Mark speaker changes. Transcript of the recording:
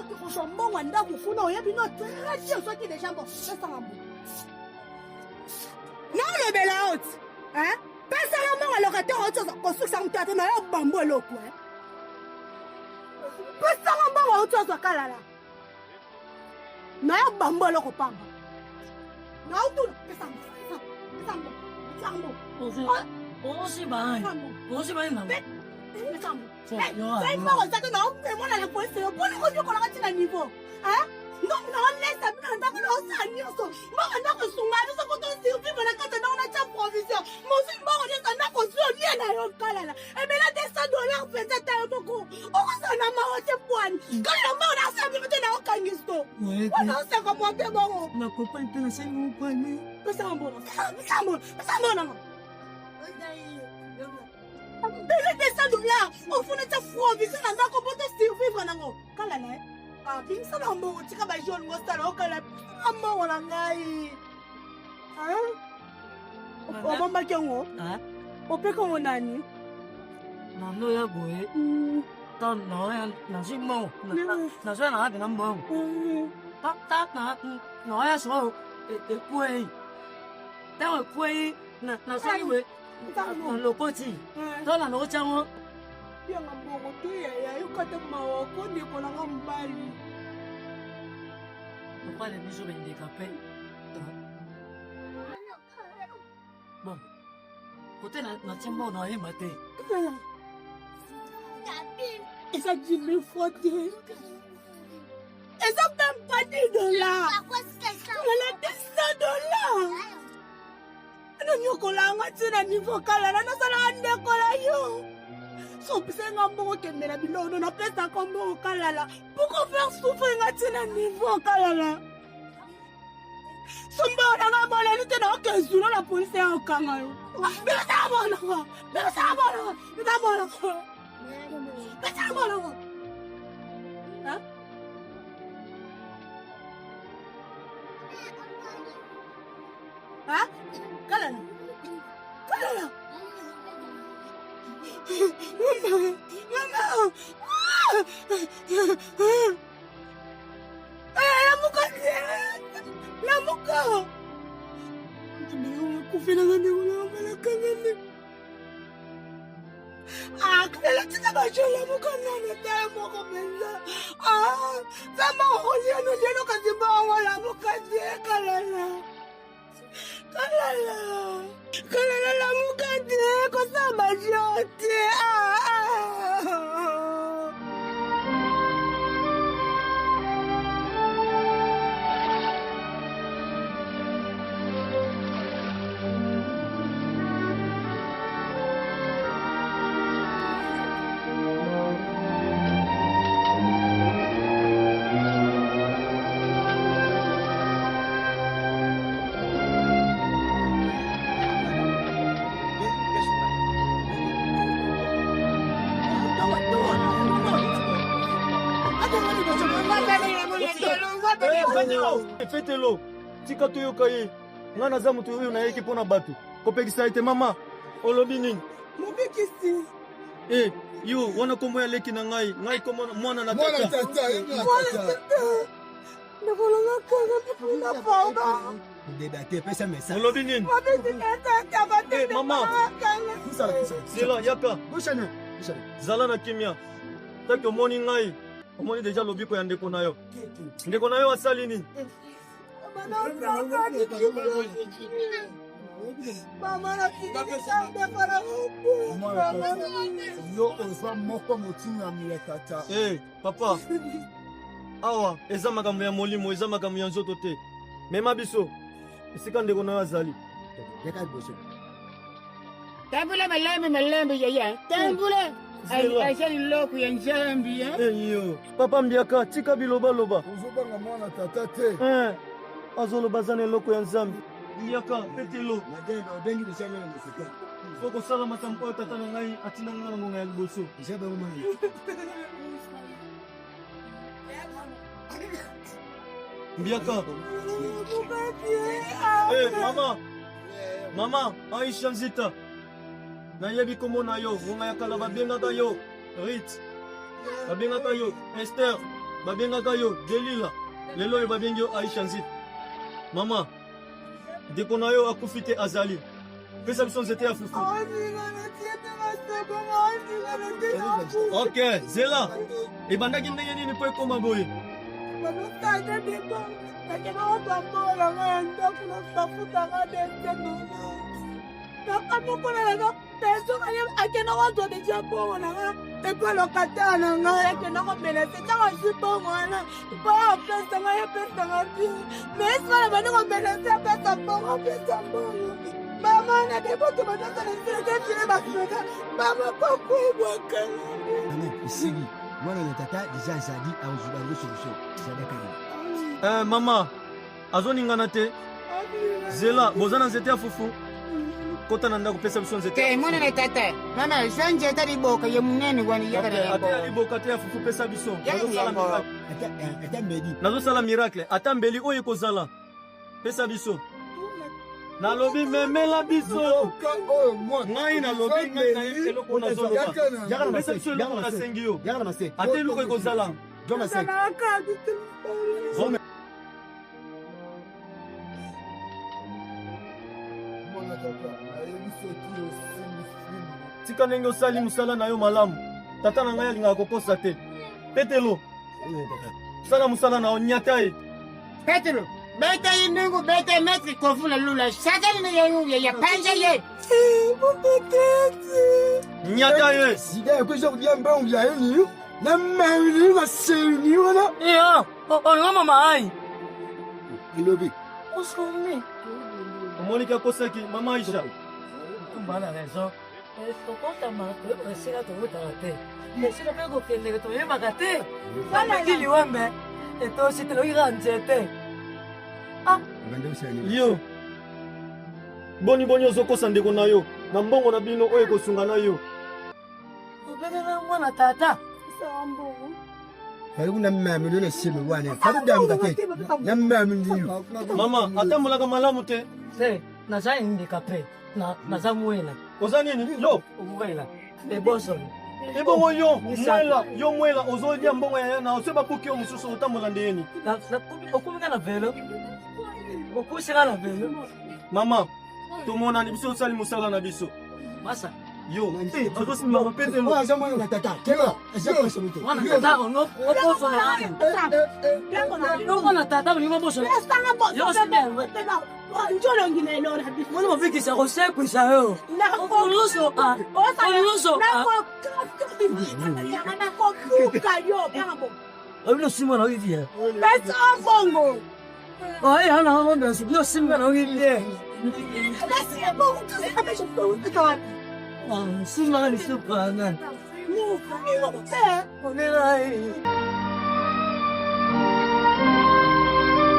Speaker 1: tu reçois mon wanda kufuna oyebi no très bien soki déjà bon pesa ngambo non le belaot hein pesa ngambo alokateur oto kosusa mtata na yo bambo eloko hein pesa ngambo oto kalala na yo bambo eloko pamba na utu pesa ngambo
Speaker 2: Bonjour, maman.
Speaker 1: C'est mort, ça te n'a pas moi la police. Pour nous qu'on a raté le niveau. Hein? Non, non, laisse ça bien dans le sang. Moi, on a que son mari, ça quand on survit, on a qu'à dans la table provision. Moi aussi, moi, on est en construction lien à l'hôpital. Et bien là, $200 peut-être un peu. On s'en a marre de poigne. Quand la mort a ça, peut-être n'a aucun gusto.
Speaker 2: Ouais.
Speaker 1: On a ça comme on peut bon.
Speaker 2: Ma copaine te laisse mon poignet.
Speaker 1: Ça en bon. Ça bon. $200 au fond de ta provision na ndako poto survivre nango kala na ah bimisa na mbongo tika ba jeune ngo sala okala mbongo na ngai hein obomba kengo
Speaker 2: Ah,
Speaker 1: opeka ngo nani
Speaker 2: nando ya boye. Tan no ya na simo. Na sa na de nambong. Ta na no ya so e kwei. Ta kwei na sa we. Na lo poti. Ta na no chango.
Speaker 1: yanga mbongo te ya yokata mawoko ndeko na nga mobali
Speaker 2: Papa les bijoux ben décapés. Bon. Côté na chambo no ye mate.
Speaker 1: eza 10 000 fois te eza même pas $10 lala $200 nanyokolanga ntina nivo kalala nasalaka ndekola yo sopisenga mbongo kendela bilono napesaka mbongo kalala poko faire souffrir nga ntina nivo kalala sombongo nanga moleli te na okezula na polisi ya okanga yo besamonako Hein? Kalala. Maman. La muka. Kufina ngani wala kangani. Kala tina bajola muka nana taya moko benza. Sama oliano kazimba wala muka je kalala. Kalala la mukade kosamba jote
Speaker 3: fetelo tika toyoka ye nga naza moto oyo nayeki mpo na bato kopekisa ete mama olobi nini
Speaker 1: mobikisi
Speaker 3: yo wana kombo ya leki na ngai kombo mwana na tata
Speaker 1: nakolanga kanga pipuna pardon
Speaker 4: Dédaté, pesa message.
Speaker 3: olobi nini mama sila yaka zala na kimia taki omoni ngai omoni deja lobiko ya ndeko na yo asali nini
Speaker 1: Mama na fikisa ndefara
Speaker 4: yo oza moko motinga mile tata.
Speaker 3: Papa awa eza makambo ya molimo eza makambo ya nzoto te mema biso esika ndeko na yo azali
Speaker 4: Yaka boso.
Speaker 1: Tembule malembe yeye tembule aisha liloku ya njambi
Speaker 3: yo papa mbiaka tika bilobaloba
Speaker 4: Ozobanga mwana tata te.
Speaker 3: azoloba za na eloko ya nzambe mbiaka petelo
Speaker 4: Madendo obengi bisana na mfuka.
Speaker 3: fo kosala makambo oyo tata na ngai atina ngai na ngonga ya liboso
Speaker 4: Jaba mwana.
Speaker 3: mbiaka mama Aisha Nzita nayebi komona yo ngonga ya kala babengaka yo Rit babengaka yo Esther babengaka yo Delila. Lelo yo babengi yo Aisha Nzit. Mama, ndeko na yo akufi te azali. Pesa biso nzete ya fufu. Ok, Zela. Ebandaki ndenge nini po ekoma boye? Mama, azoningana te. Zela, bozana nzete ya fufu. Kota na ndako pesa biso nzete.
Speaker 5: Ke mwana na tata. Mama, sanje tari boka ye munene gwani yakara yabo.
Speaker 3: Ate liboka te ya fufu pesa biso.
Speaker 4: Ata mbeli.
Speaker 3: Nazo sala miracle. Ata mbeli oyo ekozala. Pesa biso. Nalobi memela biso. Ngai nalobi ngai na eloko na zolo.
Speaker 4: Yakala
Speaker 3: Pesa biso eloko na sengi yo. Ate eloko ekozala.
Speaker 4: Joma sek.
Speaker 3: Tika ndenge osali musala na yo malamu. Tata na ngai alingaka kokosa te. Petelo. Sala musala na onyata ye.
Speaker 5: Petro, beta yinungu beta metri kofuna lula. Satani na yangu ya panja ye.
Speaker 3: Nyata ye.
Speaker 4: Sida yakuza kudia mbao ya yeni. Na mmeli na seni wala.
Speaker 2: Iyo, olinga mama ai.
Speaker 4: Ilobi.
Speaker 2: Osumi.
Speaker 3: Omoni kia kosaki mama Aisha.
Speaker 2: Kumbana rezo. Tokota ma, esika tokota te. Esika pe kokende toyebaka te. Bana kili wembe. Eto sitelo iranjete. Ah,
Speaker 3: Yo. Boni ozokosa ndeko na yo. Na mbongo na bino oyo kosunga na yo.
Speaker 2: obelele mwana tata.
Speaker 4: Karibu na mmeli na simu wane. Karibu damu kate. Na mmeli yo.
Speaker 3: Mama, ata mulaka malamu te.
Speaker 2: Se, naza indika pe. Naza mwela.
Speaker 3: Oza nini? Yo.
Speaker 2: Mwela. Eboso.
Speaker 3: Ebongo yo. Mwela. Yo mwela. Ozolia mbongo ya yana. Oseba puki yo mususu otambola ndeni.
Speaker 2: Okumika na velo. Okusika na velo.
Speaker 3: Mama, tomona ni biso osali musala na biso.
Speaker 2: Masa.
Speaker 3: Yo. Azosimba mapetelo.
Speaker 4: Wa zamani na tata. Kema. Azako somoto.
Speaker 2: Mwana tata ono. Oboso na ani. Mwana tata ni maboso. Yo sibe.
Speaker 1: Njolo ngine lora biso.
Speaker 2: Mwana mafikisa kosekwisa yo. Oluso a. Oluso a. Abilo simba na widia.
Speaker 1: Pesa bongo.
Speaker 2: Ai hana hana ndio sio simba na widia.
Speaker 1: Pesa bongo tusababisha bongo.
Speaker 2: Simba ni super na.
Speaker 1: Mungu, Mungu,
Speaker 2: Onera.